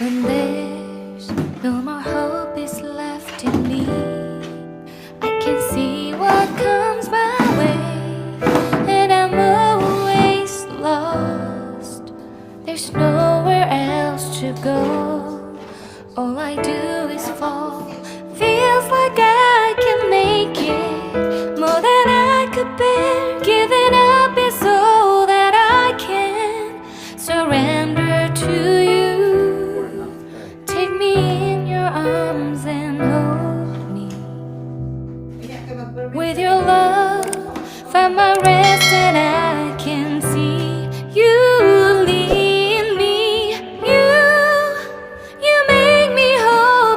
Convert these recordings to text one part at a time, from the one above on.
When there's no more hope is left in me, I can see what comes my way, and I'm always lost. There's nowhere else to go. All I do is fall. Feels like I can make it more than I could bear. Giving up is all that I can surrender to you. Take me in your arms and hold me. With your love, find my rest and I can see you lead me. You make me whole.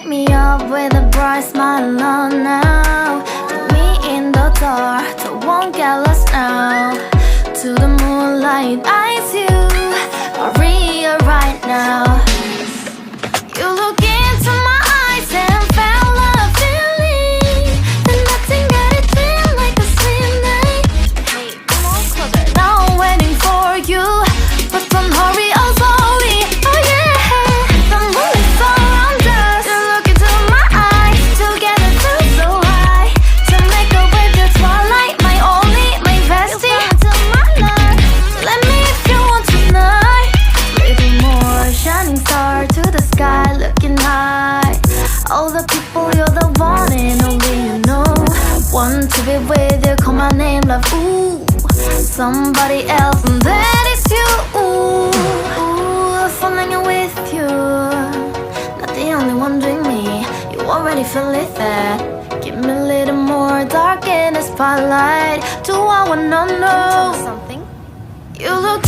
me up with a bright smile on now. Put me in the dark, so won't get lost now. To the moonlight, eyes you, Maria right now. You look into my eyes and felt a feeling that nothing got it feel like a slim night. Hey, come on closer. Now I'm waiting for you, but don't hurry, oh slowly. Oh yeah, the moon is around us. You look into my eyes, together feel so high. To make a way the twilight, my only, my bestie. You into my life, let me if you want tonight. Little more shining star to the sky, looking high. All the people, you're the one and only you know. Want to be with you, call my name, love, ooh. Somebody else, and that is you, ooh. Ooh, falling in with you. Not the only one doing me, you already feel it there. Give me a little more dark in the spotlight. Do I wanna know something? You look